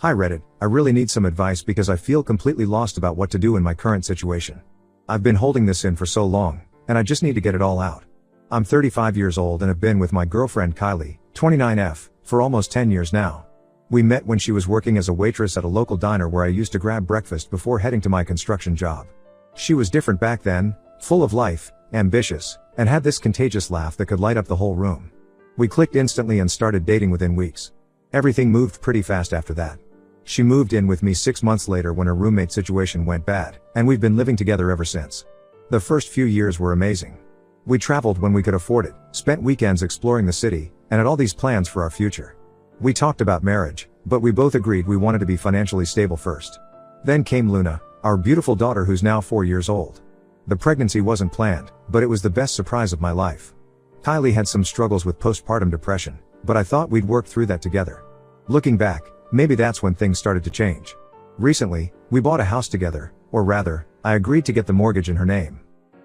Hi Reddit, I really need some advice because I feel completely lost about what to do in my current situation. I've been holding this in for so long, and I just need to get it all out. I'm 35 years old and have been with my girlfriend Kylie, 29F, for almost 10 years now. We met when she was working as a waitress at a local diner where I used to grab breakfast before heading to my construction job. She was different back then, full of life, ambitious, and had this contagious laugh that could light up the whole room. We clicked instantly and started dating within weeks. Everything moved pretty fast after that. She moved in with me 6 months later when her roommate situation went bad, and we've been living together ever since. The first few years were amazing. We traveled when we could afford it, spent weekends exploring the city, and had all these plans for our future. We talked about marriage, but we both agreed we wanted to be financially stable first. Then came Luna, our beautiful daughter who's now 4 years old. The pregnancy wasn't planned, but it was the best surprise of my life. Kylie had some struggles with postpartum depression, but I thought we'd work through that together. Looking back, maybe that's when things started to change. Recently, we bought a house together, or rather, I agreed to get the mortgage in her name.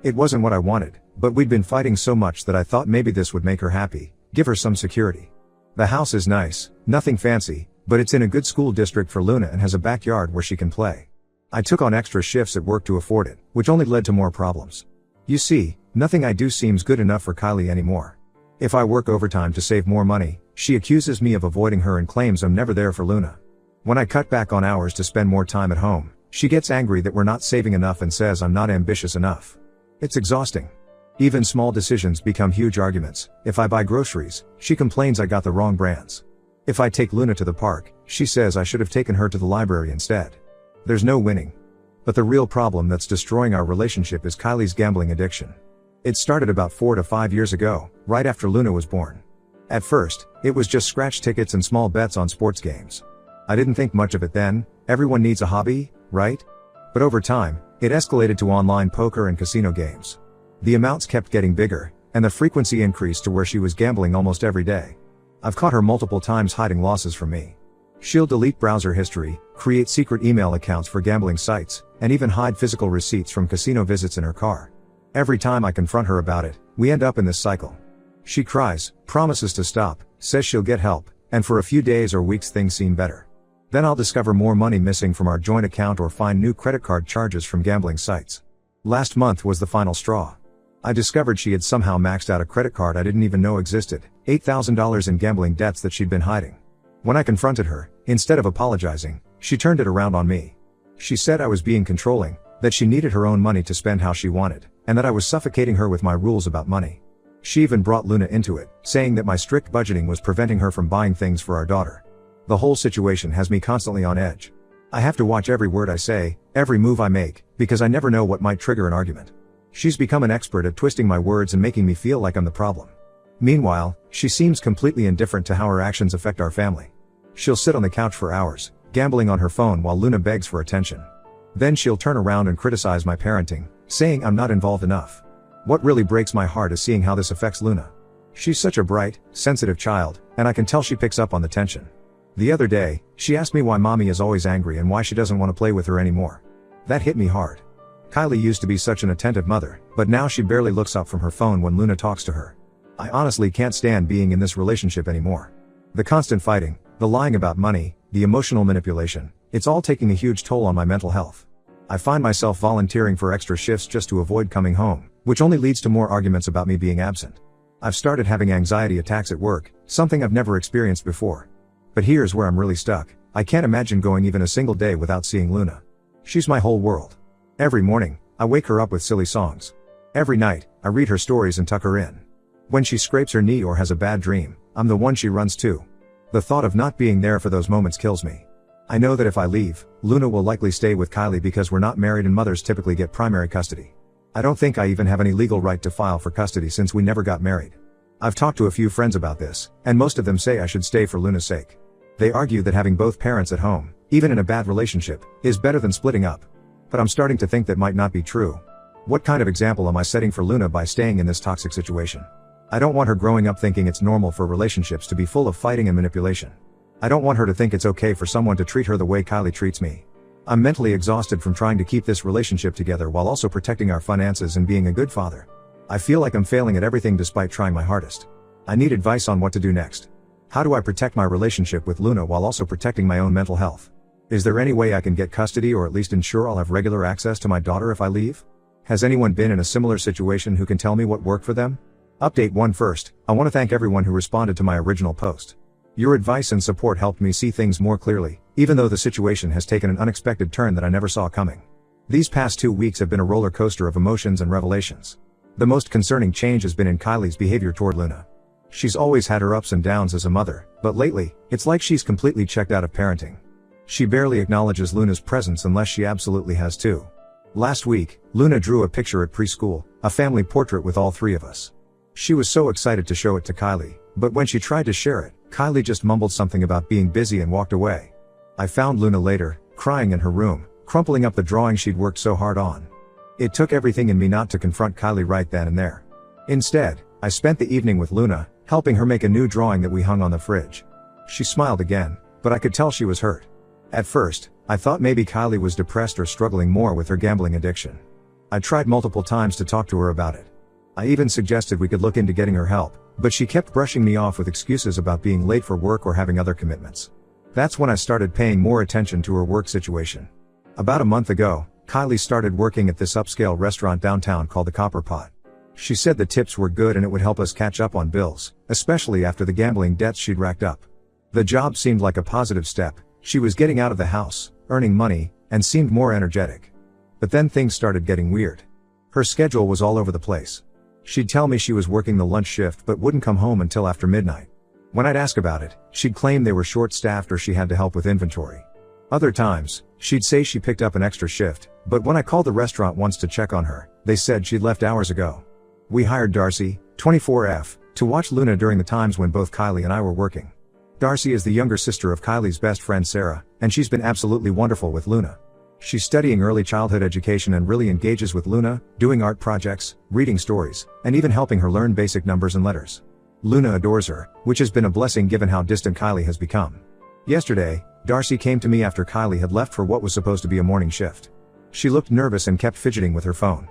It wasn't what I wanted, but we'd been fighting so much that I thought maybe this would make her happy, give her some security. The house is nice, nothing fancy, but it's in a good school district for Luna and has a backyard where she can play. I took on extra shifts at work to afford it, which only led to more problems. You see, nothing I do seems good enough for Kylie anymore. If I work overtime to save more money, she accuses me of avoiding her and claims I'm never there for Luna. When I cut back on hours to spend more time at home, she gets angry that we're not saving enough and says I'm not ambitious enough. It's exhausting. Even small decisions become huge arguments. If I buy groceries, she complains I got the wrong brands. If I take Luna to the park, she says I should have taken her to the library instead. There's no winning. But the real problem that's destroying our relationship is Kylie's gambling addiction. It started about 4 to 5 years ago, right after Luna was born. At first, it was just scratch tickets and small bets on sports games. I didn't think much of it then, everyone needs a hobby, right? But over time, it escalated to online poker and casino games. The amounts kept getting bigger, and the frequency increased to where she was gambling almost every day. I've caught her multiple times hiding losses from me. She'll delete browser history, create secret email accounts for gambling sites, and even hide physical receipts from casino visits in her car. Every time I confront her about it, we end up in this cycle. She cries, promises to stop, says she'll get help, and for a few days or weeks things seem better. Then I'll discover more money missing from our joint account or find new credit card charges from gambling sites. Last month was the final straw. I discovered she had somehow maxed out a credit card I didn't even know existed, $8,000 in gambling debts that she'd been hiding. When I confronted her, instead of apologizing, she turned it around on me. She said I was being controlling, that she needed her own money to spend how she wanted, and that I was suffocating her with my rules about money. She even brought Luna into it, saying that my strict budgeting was preventing her from buying things for our daughter. The whole situation has me constantly on edge. I have to watch every word I say, every move I make, because I never know what might trigger an argument. She's become an expert at twisting my words and making me feel like I'm the problem. Meanwhile, she seems completely indifferent to how her actions affect our family. She'll sit on the couch for hours, gambling on her phone while Luna begs for attention. Then she'll turn around and criticize my parenting, saying I'm not involved enough. What really breaks my heart is seeing how this affects Luna. She's such a bright, sensitive child, and I can tell she picks up on the tension. The other day, she asked me why mommy is always angry and why she doesn't want to play with her anymore. That hit me hard. Kylie used to be such an attentive mother, but now she barely looks up from her phone when Luna talks to her. I honestly can't stand being in this relationship anymore. The constant fighting, the lying about money, the emotional manipulation, it's all taking a huge toll on my mental health. I find myself volunteering for extra shifts just to avoid coming home, which only leads to more arguments about me being absent. I've started having anxiety attacks at work, something I've never experienced before. But here's where I'm really stuck. I can't imagine going even a single day without seeing Luna. She's my whole world. Every morning, I wake her up with silly songs. Every night, I read her stories and tuck her in. When she scrapes her knee or has a bad dream, I'm the one she runs to. The thought of not being there for those moments kills me. I know that if I leave, Luna will likely stay with Kylie because we're not married and mothers typically get primary custody. I don't think I even have any legal right to file for custody since we never got married. I've talked to a few friends about this, and most of them say I should stay for Luna's sake. They argue that having both parents at home, even in a bad relationship, is better than splitting up. But I'm starting to think that might not be true. What kind of example am I setting for Luna by staying in this toxic situation? I don't want her growing up thinking it's normal for relationships to be full of fighting and manipulation. I don't want her to think it's okay for someone to treat her the way Kylie treats me. I'm mentally exhausted from trying to keep this relationship together while also protecting our finances and being a good father. I feel like I'm failing at everything despite trying my hardest. I need advice on what to do next. How do I protect my relationship with Luna while also protecting my own mental health? Is there any way I can get custody or at least ensure I'll have regular access to my daughter if I leave? Has anyone been in a similar situation who can tell me what worked for them? Update 1 First, I want to thank everyone who responded to my original post. Your advice and support helped me see things more clearly, even though the situation has taken an unexpected turn that I never saw coming. These past 2 weeks have been a roller coaster of emotions and revelations. The most concerning change has been in Kylie's behavior toward Luna. She's always had her ups and downs as a mother, but lately, it's like she's completely checked out of parenting. She barely acknowledges Luna's presence unless she absolutely has to. Last week, Luna drew a picture at preschool, a family portrait with all 3 of us. She was so excited to show it to Kylie, but when she tried to share it, Kylie just mumbled something about being busy and walked away. I found Luna later, crying in her room, crumpling up the drawing she'd worked so hard on. It took everything in me not to confront Kylie right then and there. Instead, I spent the evening with Luna, helping her make a new drawing that we hung on the fridge. She smiled again, but I could tell she was hurt. At first, I thought maybe Kylie was depressed or struggling more with her gambling addiction. I tried multiple times to talk to her about it. I even suggested we could look into getting her help, but she kept brushing me off with excuses about being late for work or having other commitments. That's when I started paying more attention to her work situation. About a month ago, Kylie started working at this upscale restaurant downtown called the Copper Pot. She said the tips were good and it would help us catch up on bills, especially after the gambling debts she'd racked up. The job seemed like a positive step. She was getting out of the house, earning money, and seemed more energetic. But then things started getting weird. Her schedule was all over the place. She'd tell me she was working the lunch shift but wouldn't come home until after midnight. When I'd ask about it, she'd claim they were short-staffed or she had to help with inventory. Other times, she'd say she picked up an extra shift, but when I called the restaurant once to check on her, they said she'd left hours ago. We hired Darcy, 24F, to watch Luna during the times when both Kylie and I were working. Darcy is the younger sister of Kylie's best friend Sarah, and she's been absolutely wonderful with Luna. She's studying early childhood education and really engages with Luna, doing art projects, reading stories, and even helping her learn basic numbers and letters. Luna adores her, which has been a blessing given how distant Kylie has become. Yesterday, Darcy came to me after Kylie had left for what was supposed to be a morning shift. She looked nervous and kept fidgeting with her phone.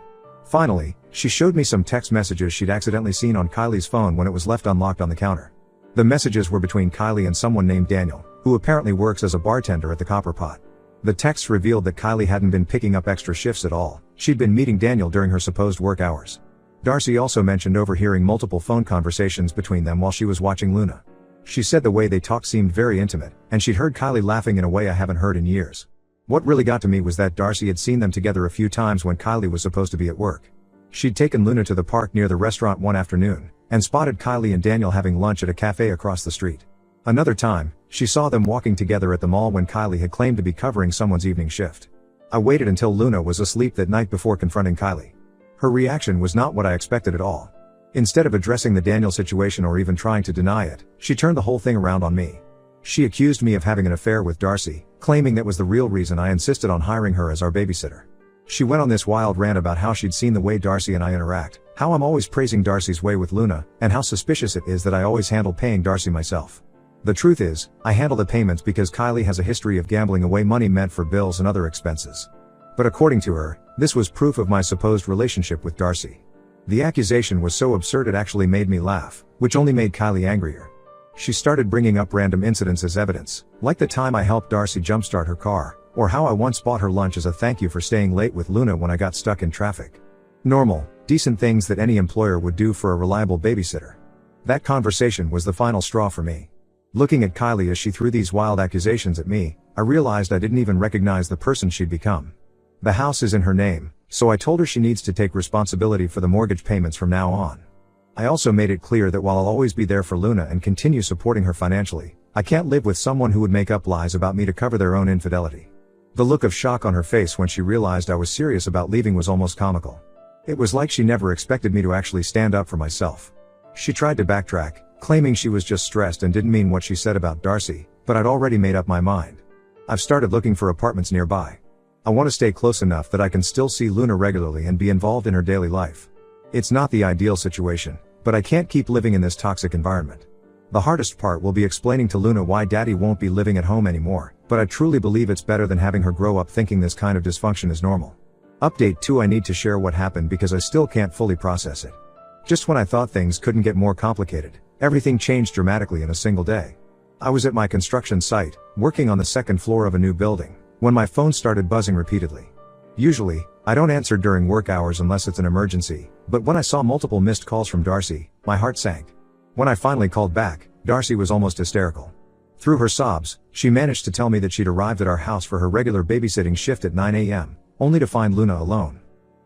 Finally, she showed me some text messages she'd accidentally seen on Kylie's phone when it was left unlocked on the counter. The messages were between Kylie and someone named Daniel, who apparently works as a bartender at the Copper Pot. The texts revealed that Kylie hadn't been picking up extra shifts at all. She'd been meeting Daniel during her supposed work hours. Darcy also mentioned overhearing multiple phone conversations between them while she was watching Luna. She said the way they talked seemed very intimate, and she'd heard Kylie laughing in a way I haven't heard in years. What really got to me was that Darcy had seen them together a few times when Kylie was supposed to be at work. She'd taken Luna to the park near the restaurant one afternoon, and spotted Kylie and Daniel having lunch at a cafe across the street. Another time, she saw them walking together at the mall when Kylie had claimed to be covering someone's evening shift. I waited until Luna was asleep that night before confronting Kylie. Her reaction was not what I expected at all. Instead of addressing the Daniel situation or even trying to deny it, she turned the whole thing around on me. She accused me of having an affair with Darcy, claiming that was the real reason I insisted on hiring her as our babysitter. She went on this wild rant about how she'd seen the way Darcy and I interact, how I'm always praising Darcy's way with Luna, and how suspicious it is that I always handle paying Darcy myself. The truth is, I handle the payments because Kylie has a history of gambling away money meant for bills and other expenses. But according to her, this was proof of my supposed relationship with Darcy. The accusation was so absurd it actually made me laugh, which only made Kylie angrier. She started bringing up random incidents as evidence, like the time I helped Darcy jumpstart her car, or how I once bought her lunch as a thank you for staying late with Luna when I got stuck in traffic. Normal, decent things that any employer would do for a reliable babysitter. That conversation was the final straw for me. Looking at Kylie as she threw these wild accusations at me, I realized I didn't even recognize the person she'd become. The house is in her name, so I told her she needs to take responsibility for the mortgage payments from now on. I also made it clear that while I'll always be there for Luna and continue supporting her financially, I can't live with someone who would make up lies about me to cover their own infidelity. The look of shock on her face when she realized I was serious about leaving was almost comical. It was like she never expected me to actually stand up for myself. She tried to backtrack, claiming she was just stressed and didn't mean what she said about Darcy, but I'd already made up my mind. I've started looking for apartments nearby. I want to stay close enough that I can still see Luna regularly and be involved in her daily life. It's not the ideal situation, but I can't keep living in this toxic environment. The hardest part will be explaining to Luna why Daddy won't be living at home anymore, but I truly believe it's better than having her grow up thinking this kind of dysfunction is normal. Update 2: I need to share what happened because I still can't fully process it. Just when I thought things couldn't get more complicated, Everything changed dramatically in a single day. I was at my construction site, working on the second floor of a new building, when my phone started buzzing repeatedly. Usually, I don't answer during work hours unless it's an emergency, but when I saw multiple missed calls from Darcy, my heart sank. When I finally called back, Darcy was almost hysterical. Through her sobs, she managed to tell me that she'd arrived at our house for her regular babysitting shift at 9 a.m., only to find Luna alone.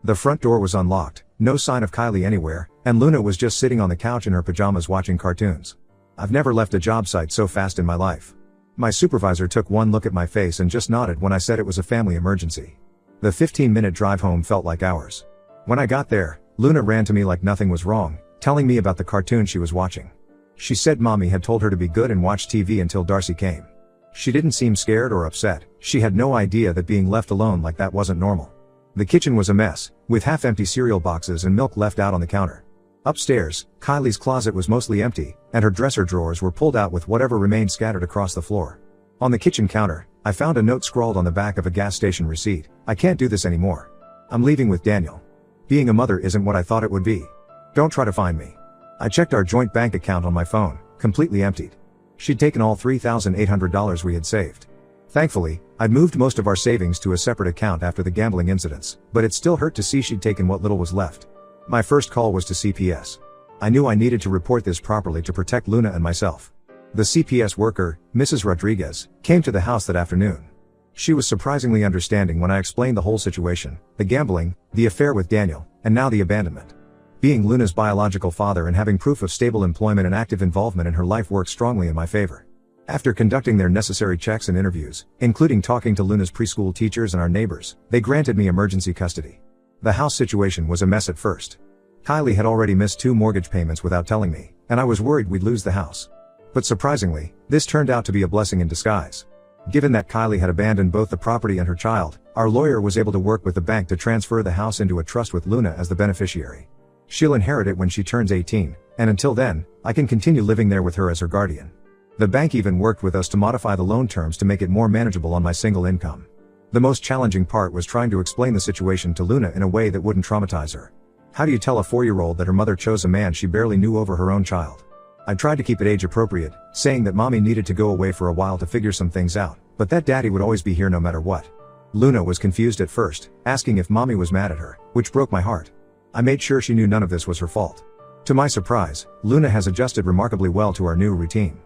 The front door was unlocked, no sign of Kylie anywhere, and Luna was just sitting on the couch in her pajamas watching cartoons. I've never left a job site so fast in my life. My supervisor took one look at my face and just nodded when I said it was a family emergency. The 15-minute drive home felt like hours. When I got there, Luna ran to me like nothing was wrong, telling me about the cartoon she was watching. She said mommy had told her to be good and watch TV until Darcy came. She didn't seem scared or upset. She had no idea that being left alone like that wasn't normal. The kitchen was a mess, with half-empty cereal boxes and milk left out on the counter. Upstairs, Kylie's closet was mostly empty, and her dresser drawers were pulled out with whatever remained scattered across the floor. On the kitchen counter, I found a note scrawled on the back of a gas station receipt. I can't do this anymore. I'm leaving with Daniel. Being a mother isn't what I thought it would be. Don't try to find me. I checked our joint bank account on my phone, completely emptied. She'd taken all $3,800 we had saved. Thankfully, I'd moved most of our savings to a separate account after the gambling incidents, but it still hurt to see she'd taken what little was left. My first call was to CPS. I knew I needed to report this properly to protect Luna and myself. The CPS worker, Mrs. Rodriguez, came to the house that afternoon. She was surprisingly understanding when I explained the whole situation, the gambling, the affair with Daniel, and now the abandonment. Being Luna's biological father and having proof of stable employment and active involvement in her life worked strongly in my favor. After conducting their necessary checks and interviews, including talking to Luna's preschool teachers and our neighbors, they granted me emergency custody. The house situation was a mess at first. Kylie had already missed 2 mortgage payments without telling me, and I was worried we'd lose the house. But surprisingly, this turned out to be a blessing in disguise. Given that Kylie had abandoned both the property and her child, our lawyer was able to work with the bank to transfer the house into a trust with Luna as the beneficiary. She'll inherit it when she turns 18, and until then, I can continue living there with her as her guardian. The bank even worked with us to modify the loan terms to make it more manageable on my single income. The most challenging part was trying to explain the situation to Luna in a way that wouldn't traumatize her. How do you tell a 4-year-old that her mother chose a man she barely knew over her own child? I tried to keep it age appropriate, saying that mommy needed to go away for a while to figure some things out, but that daddy would always be here no matter what. Luna was confused at first, asking if mommy was mad at her, which broke my heart. I made sure she knew none of this was her fault. To my surprise, Luna has adjusted remarkably well to our new routine.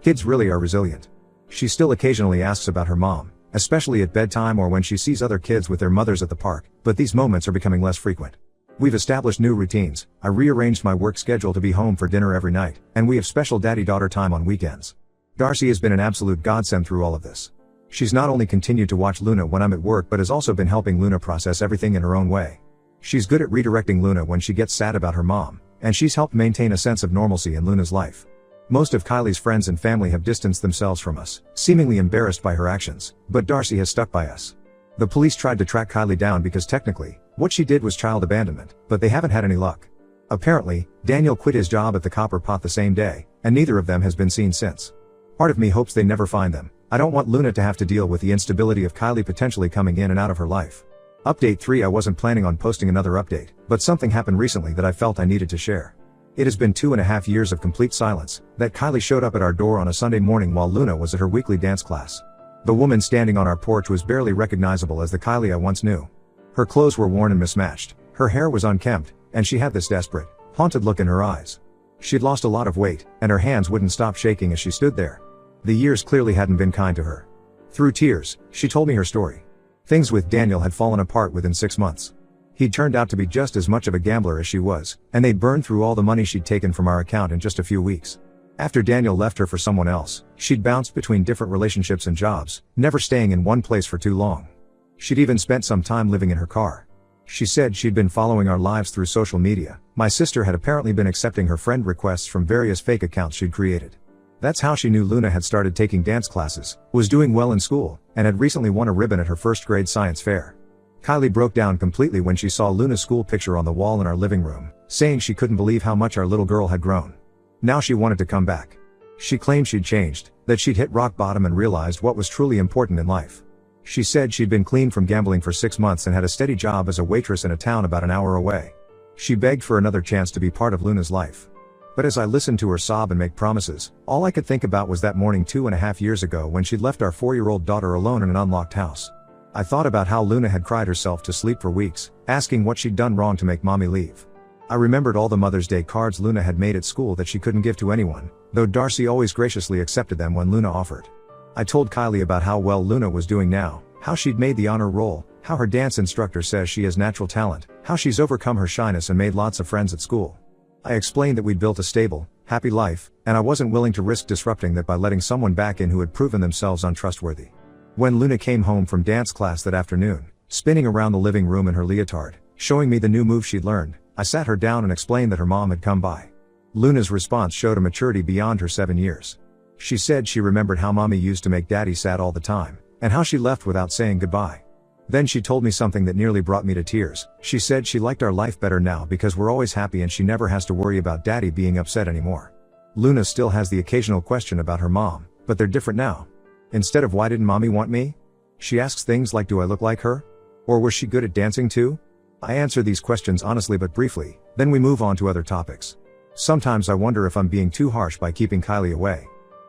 Kids really are resilient. She still occasionally asks about her mom, especially at bedtime or when she sees other kids with their mothers at the park, but these moments are becoming less frequent. We've established new routines. I rearranged my work schedule to be home for dinner every night, and we have special daddy-daughter time on weekends. Darcy has been an absolute godsend through all of this. She's not only continued to watch Luna when I'm at work but has also been helping Luna process everything in her own way. She's good at redirecting Luna when she gets sad about her mom, and she's helped maintain a sense of normalcy in Luna's life. Most of Kylie's friends and family have distanced themselves from us, seemingly embarrassed by her actions, but Darcy has stuck by us. The police tried to track Kylie down because technically, what she did was child abandonment, but they haven't had any luck. Apparently, Daniel quit his job at the Copper Pot the same day, and neither of them has been seen since. Part of me hopes they never find them. I don't want Luna to have to deal with the instability of Kylie potentially coming in and out of her life. Update 3. I wasn't planning on posting another update, but something happened recently that I felt I needed to share. It has been 2.5 years of complete silence, that Kylie showed up at our door on a Sunday morning while Luna was at her weekly dance class. The woman standing on our porch was barely recognizable as the Kylie I once knew. Her clothes were worn and mismatched, her hair was unkempt, and she had this desperate, haunted look in her eyes. She'd lost a lot of weight, and her hands wouldn't stop shaking as she stood there. The years clearly hadn't been kind to her. Through tears, she told me her story. Things with Daniel had fallen apart within 6 months. He'd turned out to be just as much of a gambler as she was, and they'd burned through all the money she'd taken from our account in just a few weeks. After Daniel left her for someone else, she'd bounced between different relationships and jobs, never staying in one place for too long. She'd even spent some time living in her car. She said she'd been following our lives through social media. My sister had apparently been accepting her friend requests from various fake accounts she'd created. That's how she knew Luna had started taking dance classes, was doing well in school, and had recently won a ribbon at her first grade science fair. Kylie broke down completely when she saw Luna's school picture on the wall in our living room, saying she couldn't believe how much our little girl had grown. Now she wanted to come back. She claimed she'd changed, that she'd hit rock bottom and realized what was truly important in life. She said she'd been clean from gambling for 6 months and had a steady job as a waitress in a town about an hour away. She begged for another chance to be part of Luna's life. But as I listened to her sob and make promises, all I could think about was that morning 2.5 years ago when she'd left our 4-year-old daughter alone in an unlocked house. I thought about how Luna had cried herself to sleep for weeks, asking what she'd done wrong to make mommy leave. I remembered all the Mother's Day cards Luna had made at school that she couldn't give to anyone, though Darcy always graciously accepted them when Luna offered. I told Kylie about how well Luna was doing now, how she'd made the honor roll, how her dance instructor says she has natural talent, how she's overcome her shyness and made lots of friends at school. I explained that we'd built a stable, happy life, and I wasn't willing to risk disrupting that by letting someone back in who had proven themselves untrustworthy. When Luna came home from dance class that afternoon, spinning around the living room in her leotard, showing me the new move she'd learned, I sat her down and explained that her mom had come by. Luna's response showed a maturity beyond her 7 years. She said she remembered how mommy used to make daddy sad all the time, and how she left without saying goodbye. Then she told me something that nearly brought me to tears. She said she liked our life better now because we're always happy and she never has to worry about daddy being upset anymore. Luna still has the occasional question about her mom, but they're different now. Instead of why didn't mommy want me? She asks things like, do I look like her? Or was she good at dancing too? I answer these questions honestly but briefly, then we move on to other topics. Sometimes I wonder if I'm being too harsh by keeping Kylie away.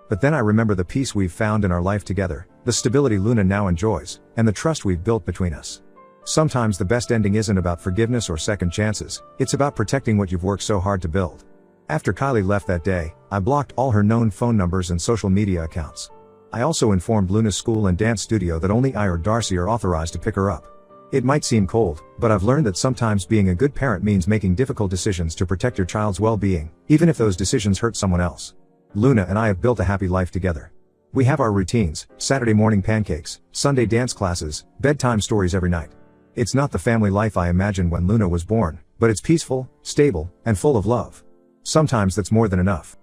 But then I remember the peace we've found in our life together, the stability Luna now enjoys, and the trust we've built between us. Sometimes the best ending isn't about forgiveness or second chances, it's about protecting what you've worked so hard to build. After Kylie left that day, I blocked all her known phone numbers and social media accounts. I also informed Luna's school and dance studio that only I or Darcy are authorized to pick her up. It might seem cold, but I've learned that sometimes being a good parent means making difficult decisions to protect your child's well-being, even if those decisions hurt someone else. Luna and I have built a happy life together. We have our routines, Saturday morning pancakes, Sunday dance classes, bedtime stories every night. It's not the family life I imagined when Luna was born, but it's peaceful, stable, and full of love. Sometimes that's more than enough.